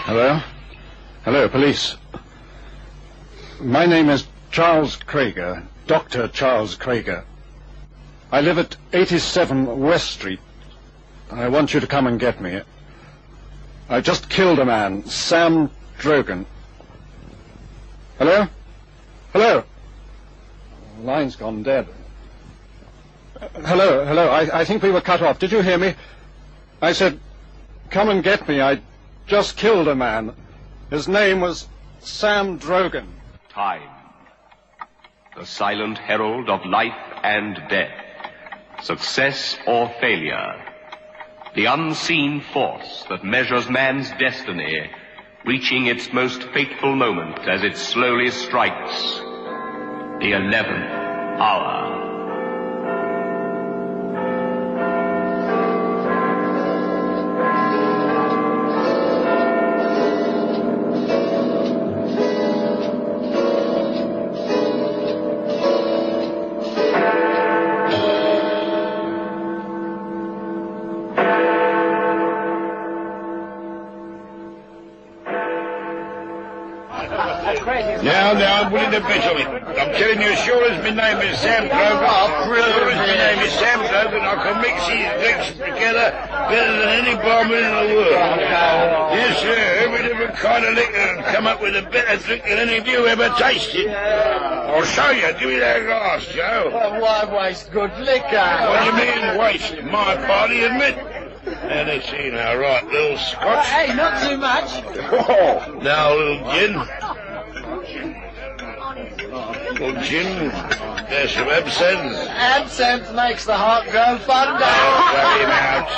Hello? Hello, police. My name is Charles Krager, Dr. Charles Krager. I live at 87 West Street. I want you to come and get me. I just killed a man, Sam Drogan. Hello? Hello? The line's gone dead. Hello. I think we were cut off. Did you hear me? I said, come and get me. I just killed a man. His name was Sam Drogan. Time, the silent herald of life and death, success or failure, the unseen force that measures man's destiny, reaching its most fateful moment as it slowly strikes the 11th hour. Now, I'm willing to bet on it. I'm telling you, as sure as my name is Sam Drogan, I can mix these drinks together better than any barman in the world. Yes, sir, every different kind of liquor and come up with a better drink than any of you ever tasted. I'll show you. Give me that glass, Joe. Well, why waste good liquor? What do you mean, waste? My party, admit. Now, let's see now, right, little scotch. Hey, not too much. Oh, now, a little gin. Little gin. There's some absinthe. Absinthe makes the heart grow fonder. Carry him out.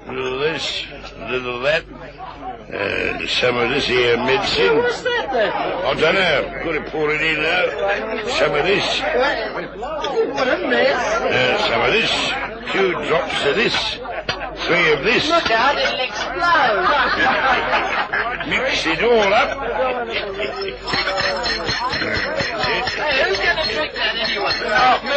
A little this, a little that. Some of this here medicine. What's that then? I don't know. Could have poured it in now. Some of this. What a mess. Some of this. 2 drops of this. 3 of this. Look out, it'll explode. Mix it all up. Hey, who's going to drink that anyway? Not me.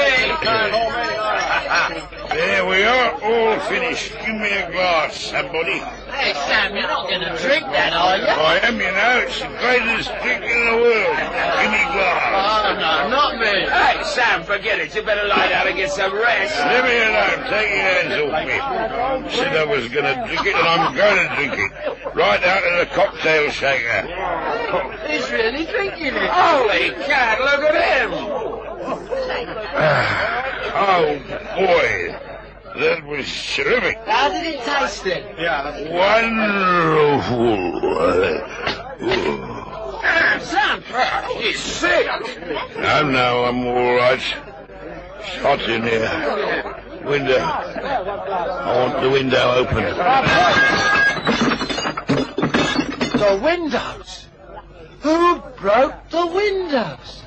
There we are, all finished. Give me a glass, somebody. Hey, Sam, you're not going to drink that, are you? I am, you know. It's the greatest drink in the world. Give me a glass. Oh, no, not me. Hey, Sam, forget it. You better lie down and get some rest. Leave me alone. Take your hands off me. Said I was going to drink it, and I'm going to drink it. Right out of the cocktail shaker. He's really drinking it. Holy cat, look at him. Oh, boy. That was terrific. How did it taste then? Wonderful. Sam, he's sick. No, I'm all right. It's hot in here. Window. I want the window open. The windows? Who broke the windows?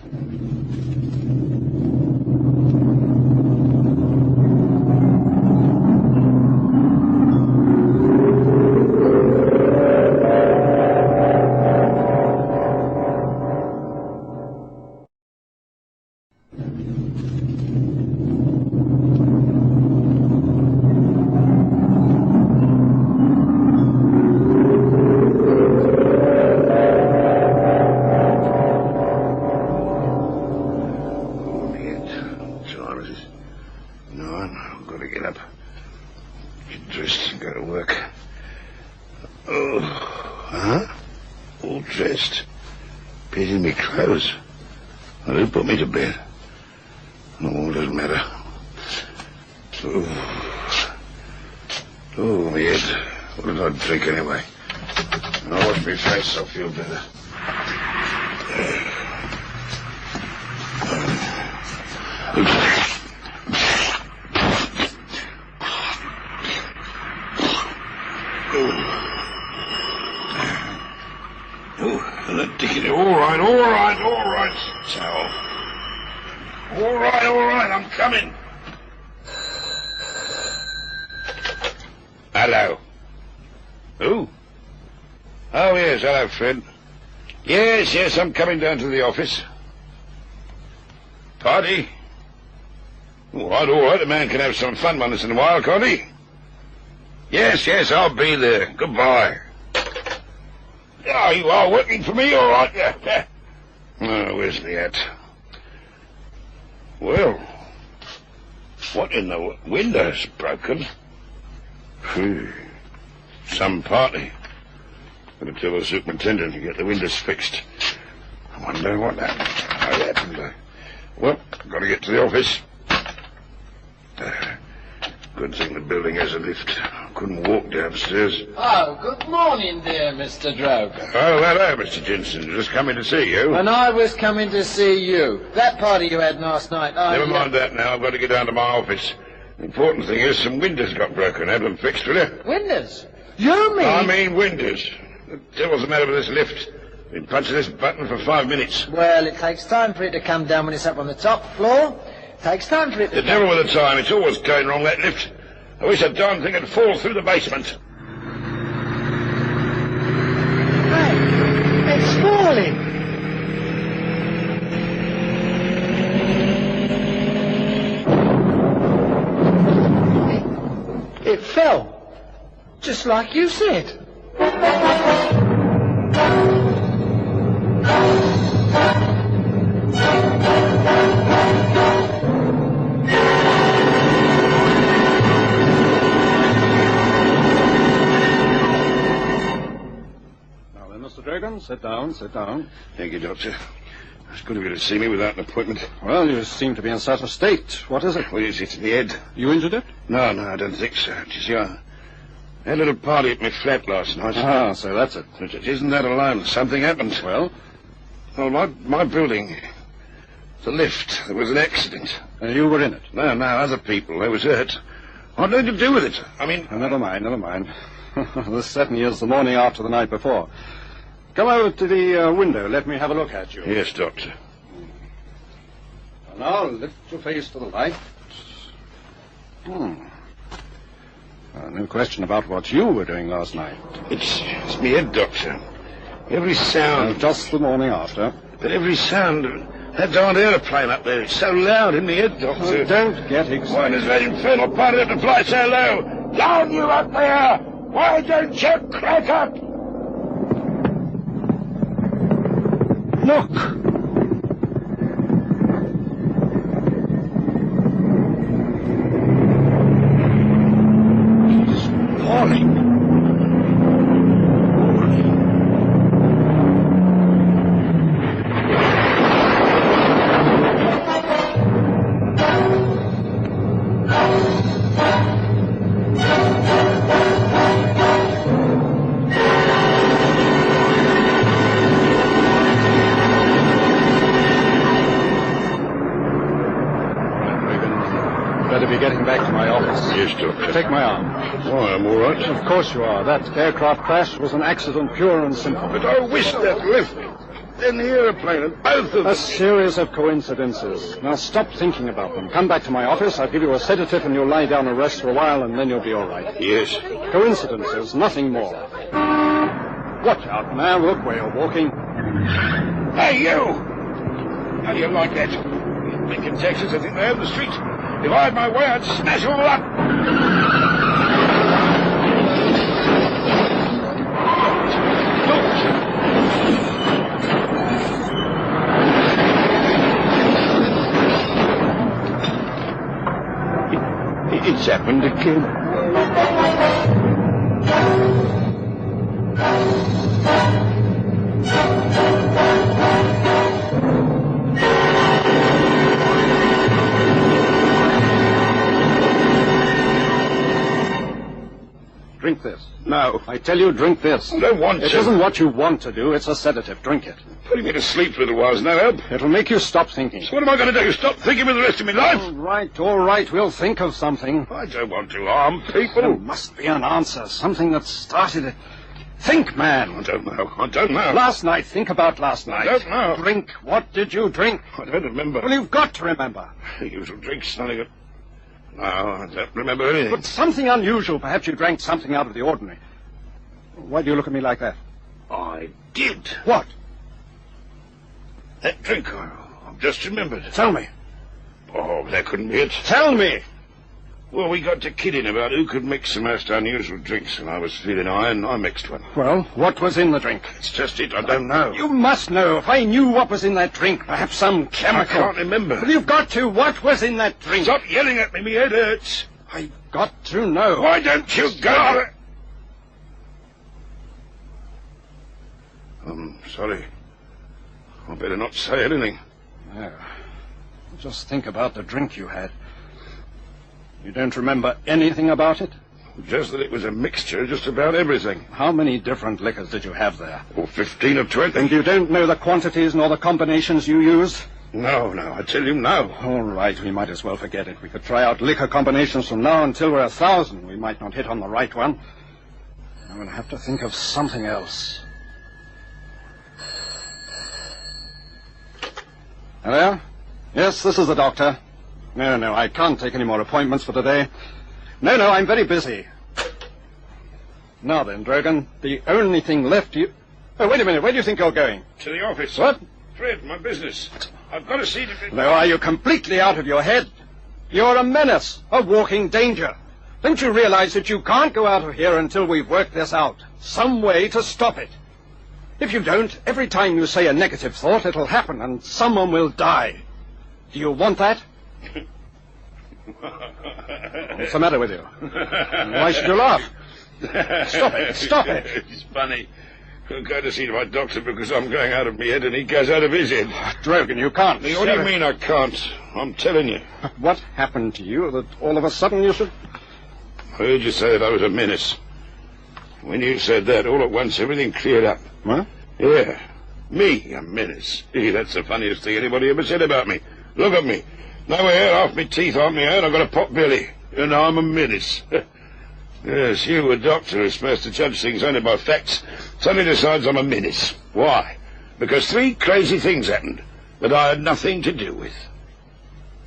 Putting me clothes. Well, who put me to bed? No, it doesn't matter. Oh, my head. What did I drink anyway? I'll wash my face, I'll feel better. All right, towel. All right, I'm coming. Hello. Who? Oh, yes, hello, Fred. Yes, I'm coming down to the office. Party? All right, a man can have some fun once in a while, can't he? Yes, I'll be there. Goodbye. Oh, you are working for me, all right, yeah. Oh, where's the hat? Well, what in the window's broken? Phew. Some party. Gotta tell the superintendent to get the windows fixed. I wonder what happened. Well, gotta get to the office. Good thing the building has a lift. Couldn't walk downstairs. Oh, good morning, dear Mr. Drogan. Oh, hello, Mr. Jensen. Just coming to see you. And I was coming to see you. That party you had last night. Never mind that now. I've got to get down to my office. The important thing is some windows got broken. Have them fixed, will you? Windows? You mean? I mean windows. The devil's the matter with this lift? Been punching this button for 5 minutes. Well, it takes time for it to come down when it's up on the top floor. It takes time for it to The devil with the time. It's always going wrong, that lift. I wish that darn thing had fallen through the basement. Hey, it's falling. It fell. Just like you said. Mr. Drogan, sit down, sit down. Thank you, Doctor. It's good of you to see me without an appointment. Well, you seem to be in such a state. What is it? Well, it's the head. You injured it? No, I don't think so. You see, I had a little party at my flat last night. Ah, so that's it. But it isn't that alone. Something happened. Well, my building, the lift, there was an accident. You were in it? No, other people. They was hurt. What had to do with it? I mean... Oh, never mind. This certainly is the morning after the night before. Come over to the window. Let me have a look at you. Yes, Doctor. Now, lift your face to the light. No question about what you were doing last night. It's me head, Doctor. Every sound... just the morning after. But every sound... That darned aeroplane up there, it's so loud in the head, Doctor. Oh, don't get excited. Why does that infernal party have to fly so low? Down you up there! Why don't you crack up? Look! It's falling. Better be getting back to my office. Yes, Doctor. Take my arm. Oh, I'm all right. Of course you are. That aircraft crash was an accident, pure and simple. But I wish that lift and the aeroplane and both of them. A series of coincidences. Now stop thinking about them. Come back to my office. I'll give you a sedative and you'll lie down and rest for a while and then you'll be all right. Yes. Coincidences, nothing more. Watch out, man. Look where you're walking. Hey, you! How do you like that? Lincoln, Texas, I think they own the street. If I had my way, I'd smash them all up. Look. It's happened again. Drink this. No. I tell you, drink this. I don't want to. It isn't what you want to do. It's a sedative. Drink it. Putting me to sleep for a little while is no help. It'll make you stop thinking. So what am I going to do? Stop thinking for the rest of my life? All right. We'll think of something. I don't want to harm people. There must be an answer. Something that started it. Think, man. I don't know. Last night. Think about last night. I don't know. Drink. What did you drink? I don't remember. Well, you've got to remember. The usual drinks, nothing. No, I don't remember anything. But something unusual. Perhaps you drank something out of the ordinary. Why do you look at me like that? I did. What? That drink, I've just remembered. Tell me. Oh, that couldn't be it. Tell me. Well, we got to kidding about who could mix the most unusual drinks, and I was feeling high, and I mixed one. Well, what was in the drink? It's just it, I don't know. You must know. If I knew what was in that drink, perhaps some chemical... I can't remember. Well, you've got to. What was in that drink? Stop yelling at me, my head hurts. I've got to know. Why don't you go? I'm sorry. I better not say anything. No. Just think about the drink you had. You don't remember anything about it? Just that it was a mixture of just about everything. How many different liquors did you have there? Oh, 15 or 20. And you don't know the quantities nor the combinations you used? No, I tell you no. All right, we might as well forget it. We could try out liquor combinations from now until we're 1,000. We might not hit on the right one. I'm going to have to think of something else. Hello? Yes, this is the doctor. No, I can't take any more appointments for today. No, I'm very busy. Now then, Drogan, the only thing left you... Oh, wait a minute, where do you think you're going? To the office. What? Fred, my business. I've got to see to... No, are you completely out of your head? You're a menace, a walking danger. Don't you realize that you can't go out of here until we've worked this out? Some way to stop it. If you don't, every time you say a negative thought, it'll happen and someone will die. Do you want that? What's the matter with you? Why should you laugh? Stop it. It's funny. I'm going to see my doctor because I'm going out of my head and he goes out of his head. Drogan, you can't. What do you mean I can't? I'm telling you. What happened to you that all of a sudden you should... I heard you say that I was a menace. When you said that, all at once everything cleared up. What? Yeah. Me, a menace. That's the funniest thing anybody ever said about me. Look at me. No hair, half my teeth on my head, I've got a pot belly. And I'm a menace. Yes, you, a doctor, who's supposed to judge things only by facts, suddenly decides I'm a menace. Why? Because 3 crazy things happened that I had nothing to do with.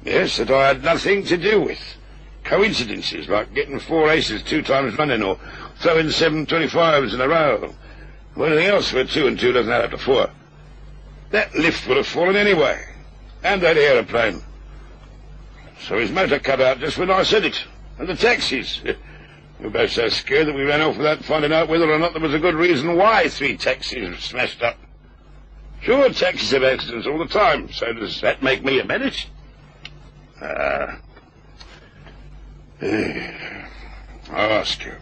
Yes, that I had nothing to do with. Coincidences, like getting 4 aces 2 times running, or throwing 7 25s in a row. Or anything else where 2 and 2 doesn't add up to 4. That lift would have fallen anyway. And that aeroplane. So his motor cut out just when I said it. And the taxis. We were both so scared that we ran off without finding out whether or not there was a good reason why 3 taxis were smashed up. Sure, taxis have accidents all the time. So does that make me a menace? I ask you,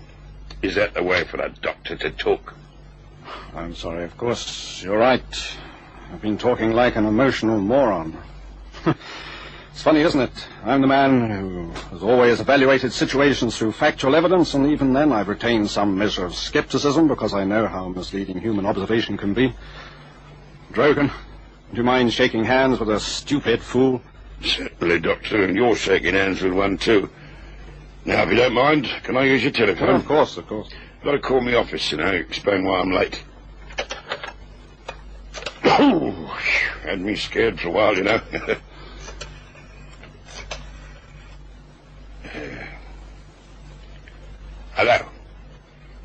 is that the way for a doctor to talk? I'm sorry, of course, you're right. I've been talking like an emotional moron. It's funny, isn't it? I'm the man who has always evaluated situations through factual evidence, and even then I've retained some measure of skepticism because I know how misleading human observation can be. Drogan, do you mind shaking hands with a stupid fool? Certainly, Doctor, and you're shaking hands with one, too. Now, if you don't mind, can I use your telephone? Oh, of course. You've got to call me office, explain why I'm late. Had me scared for a while,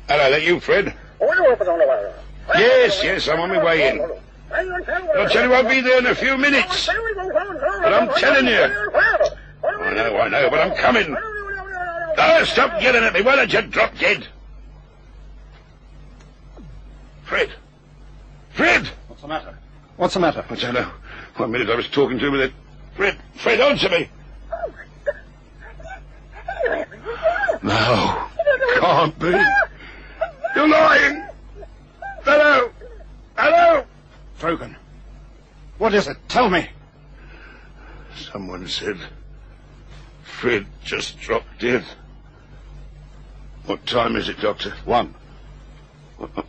Hello, that you, Fred? Yes, I'm on my way in. I'll tell you I'll be there in a few minutes. But I'm telling you. I know, but I'm coming. Oh, stop yelling at me. Why don't you drop dead? Fred! What's the matter? I don't know. 1 minute I was talking to him with it. Fred, answer me! No, can't be. You're lying! Hello! Drogan, what is it? Tell me. Someone said Fred just dropped dead. What time is it, Doctor? 1.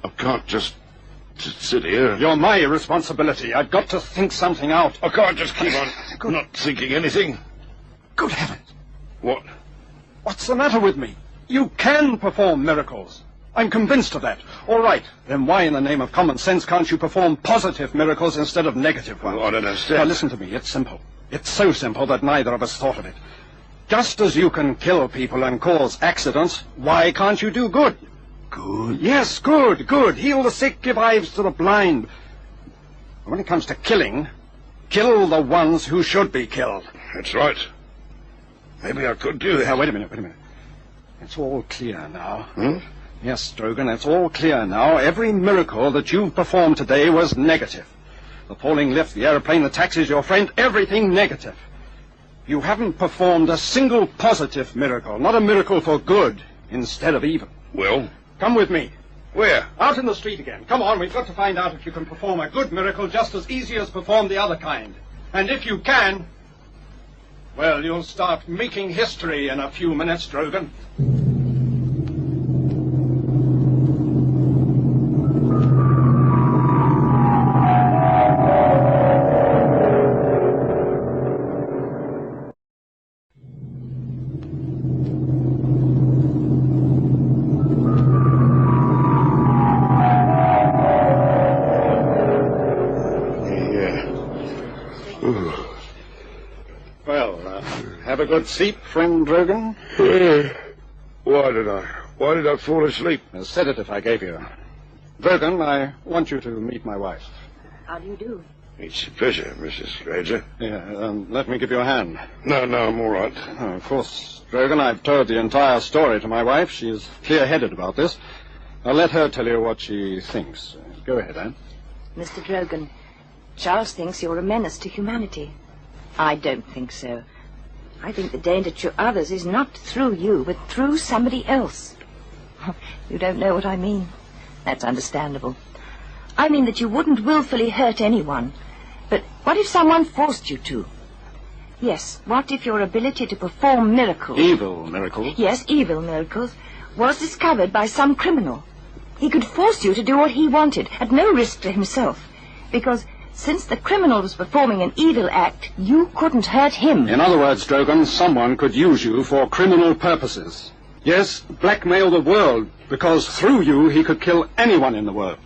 I can't just sit here. You're my responsibility. I've got to think something out. I can't just keep on not thinking anything. Good heavens. What? What's the matter with me? You can perform miracles. I'm convinced of that. All right. Then why in the name of common sense can't you perform positive miracles instead of negative ones? Well, I don't understand. Now, listen to me. It's simple. It's so simple that neither of us thought of it. Just as you can kill people and cause accidents, why can't you do good? Good? Yes, good. Heal the sick, give eyes to the blind. When it comes to killing, kill the ones who should be killed. That's right. Maybe I could do that. Now, wait a minute. It's all clear now. Hmm? Yes, Drogan, it's all clear now. Every miracle that you've performed today was negative. The falling lift, the aeroplane, the taxis, your friend, everything negative. You haven't performed a single positive miracle, not a miracle for good instead of evil. Well? Come with me. Where? Out in the street again. Come on, we've got to find out if you can perform a good miracle just as easy as perform the other kind. And if you can, well, you'll start making history in a few minutes, Drogan. Have a good sleep, friend Drogan? Why did I fall asleep? A sedative I gave you. Drogan, I want you to meet my wife. How do you do? It's a pleasure, Mrs. Granger. Yeah, let me give you a hand. No, I'm all right. Oh, of course, Drogan, I've told the entire story to my wife. She's clear-headed about this. I'll let her tell you what she thinks. Go ahead, Anne. Mr. Drogan, Charles thinks you're a menace to humanity. I don't think so. I think the danger to others is not through you, but through somebody else. You don't know what I mean. That's understandable. I mean that you wouldn't willfully hurt anyone. But what if someone forced you to? Yes, what if your ability to perform miracles... Evil miracles? Yes, evil miracles, was discovered by some criminal. He could force you to do what he wanted, at no risk to himself, because... since the criminal was performing an evil act, you couldn't hurt him. In other words, Drogan, someone could use you for criminal purposes. Yes, blackmail the world, because through you he could kill anyone in the world.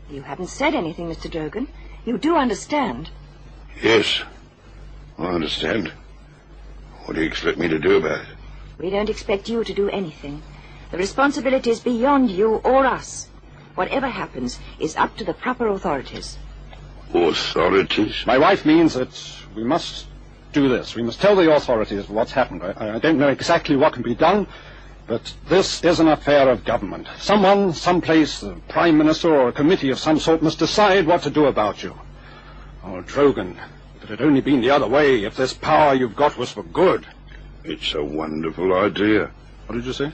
You haven't said anything, Mr. Drogan. You do understand. Yes, I understand. What do you expect me to do about it? We don't expect you to do anything. The responsibility is beyond you or us. Whatever happens is up to the proper authorities. Authorities? My wife means that we must do this. We must tell the authorities what's happened. I don't know exactly what can be done, but this is an affair of government. Someone, someplace, the Prime Minister or a committee of some sort must decide what to do about you. Oh, Drogan, if it had only been the other way, if this power you've got was for good. It's a wonderful idea. What did you say?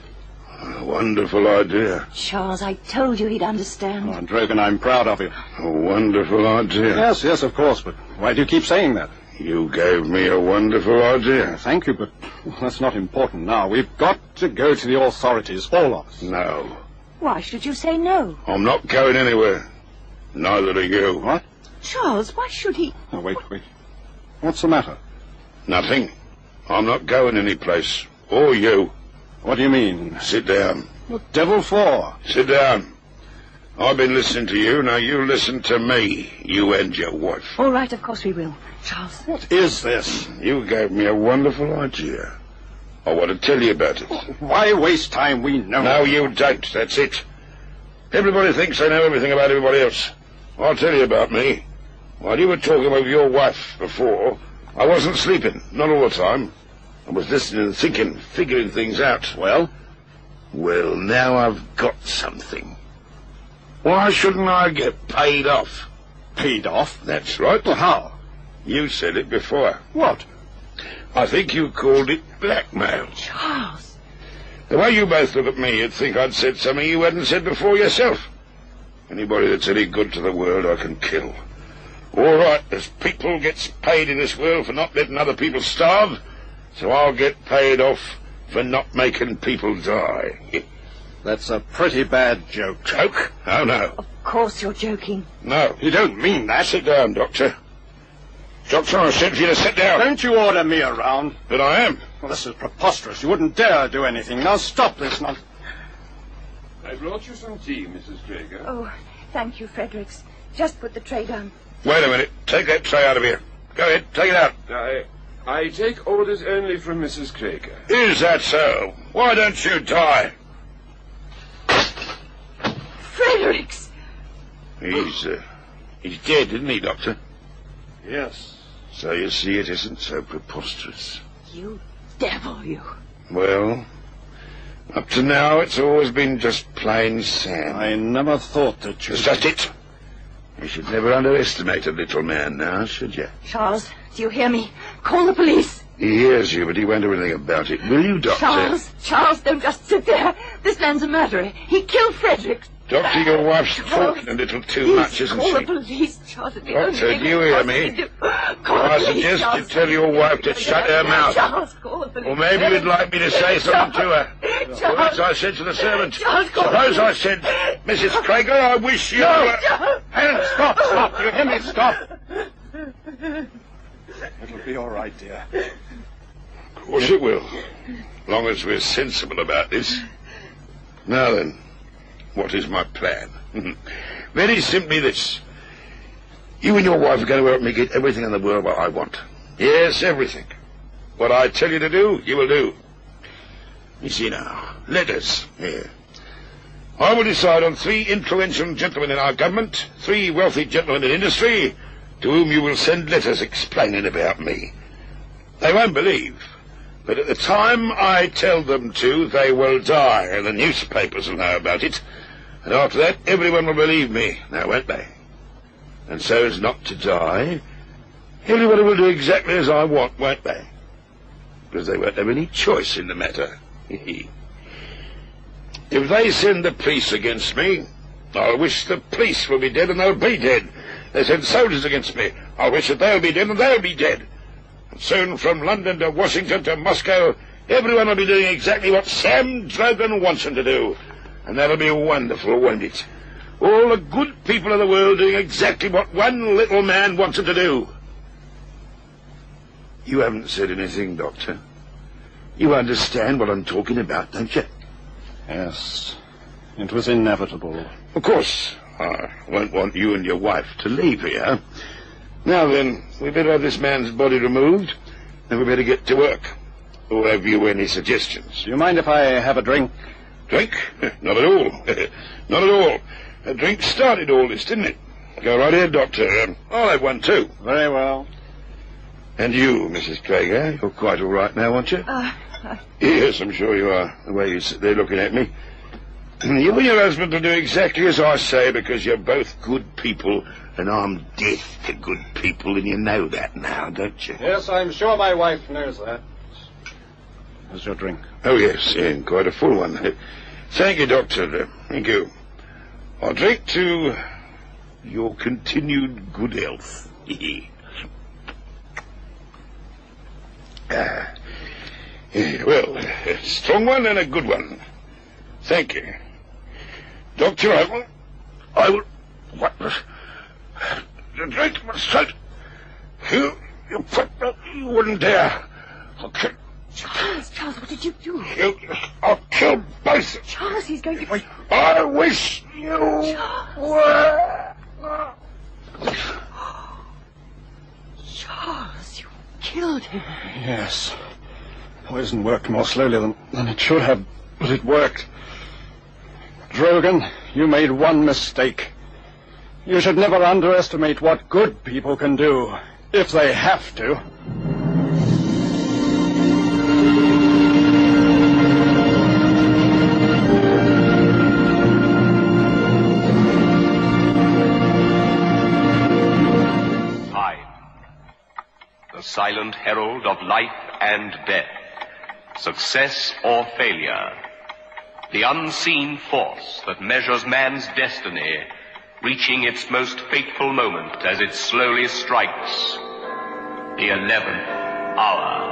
A wonderful idea. Charles, I told you he'd understand. Oh, Drogan, I'm proud of you. A wonderful idea. Yes, of course, but why do you keep saying that? You gave me a wonderful idea. Thank you, but that's not important now. We've got to go to the authorities, all of us. No. Why should you say no? I'm not going anywhere. Neither are you. What? Charles, why should he... Oh, wait. What's the matter? Nothing. I'm not going any place. Or you. What do you mean? Sit down. What devil for? Sit down. I've been listening to you, now you listen to me, you and your wife. All right, of course we will. Charles. What is this? You gave me a wonderful idea. I want to tell you about it. Why waste time? We know. No, you don't. That's it. Everybody thinks they know everything about everybody else. I'll tell you about me. While you were talking with your wife before, I wasn't sleeping. Not all the time. I was listening and thinking, figuring things out. Well? Well, now I've got something. Why shouldn't I get paid off? Paid off? That's right. Well, how? You said it before. What? I think you called it blackmail. Charles. The way you both look at me, you'd think I'd said something you hadn't said before yourself. Anybody that's any good to the world, I can kill. All right, there's people gets paid in this world for not letting other people starve, so I'll get paid off for not making people die. That's a pretty bad joke. Joke? Oh, no. Of course you're joking. No. You don't mean that. Sit down, Doctor. Doctor, I said for you to sit down. Don't you order me around. But I am. Well, this is preposterous. You wouldn't dare do anything. Now stop this nonsense. I brought you some tea, Mrs. Drogan. Oh, thank you, Fredericks. Just put the tray down. Wait a minute. Take that tray out of here. Go ahead, take it out. I take orders only from Mrs. Kroger. Is that so? Why don't you die? Fredericks! He's dead, isn't he, Doctor? Yes. So you see, it isn't so preposterous. You devil, you. Well, up to now, it's always been just plain Sam. I never thought that you... It's just it. You should never underestimate a little man now, should you? Charles, do you hear me? Call the police. He hears you, but he won't do anything about it. Will you, Doctor? Charles, don't just sit there. This man's a murderer. He killed Frederick. Doctor, your wife's talking a little too much, isn't call she? the police, Charles. Doctor, do you hear me? I suggest you tell your wife to shut her mouth. Charles, call the police. Or maybe you'd like me to say something to her. Suppose I said to the servant, suppose I said, Mrs. Krager, I wish you... No! Hang on, stop. You hear me? Stop. It'll be all right, dear. Of course it will. As long as we're sensible about this. Now then, what is my plan? Very simply this. You and your wife are going to help me get everything in the world what I want. Yes, everything. What I tell you to do, you will do. You see now, letters. Here. I will decide on 3 influential gentlemen in our government, 3 wealthy gentlemen in industry, to whom you will send letters explaining about me. They won't believe, but at the time I tell them to, they will die, and the newspapers will know about it. And after that, everyone will believe me, now won't they? And so as not to die, everybody will do exactly as I want, won't they? Because they won't have any choice in the matter. If they send the police against me, I'll wish the police will be dead and they'll be dead. They send soldiers against me, I'll wish that they'll be dead and they'll be dead. And soon from London to Washington to Moscow, everyone will be doing exactly what Sam Drogan wants them to do. And that'll be wonderful, won't it? All the good people of the world doing exactly what one little man wants them to do. You haven't said anything, Doctor. You understand what I'm talking about, don't you? Yes. It was inevitable. Of course. I won't want you and your wife to leave here. Now then, we better have this man's body removed, and we better get to work. Or have you any suggestions? Do you mind if I have a drink? Drink? Not at all. Not at all. A drink started all this, didn't it? Go right ahead, Doctor. I'll have one too. Very well. And you, Mrs. Krager, you're quite all right now, aren't you? Yes, I'm sure you are, the way you sit there looking at me. You and your husband will do exactly as I say, because you're both good people, and I'm death to good people, and you know that now, don't you? Yes, I'm sure my wife knows that. How's your drink? Oh, yes, yeah, quite a full one. Thank you, Doctor. Thank you. I'll drink to your continued good health. Well, a strong one and a good one. Thank you. Doctor, I will... What? The drink was straight. You wouldn't dare. I'll kill... Charles, what did you do? I'll kill both. Charles, he's going to... I wish you were... Charles, you killed him. Yes. Poison worked more slowly than it should have, but it worked. Drogan, you made one mistake. You should never underestimate what good people can do, if they have to. Time. The silent herald of life and death. Success or failure. The unseen force that measures man's destiny, reaching its most fateful moment as it slowly strikes the 11th hour.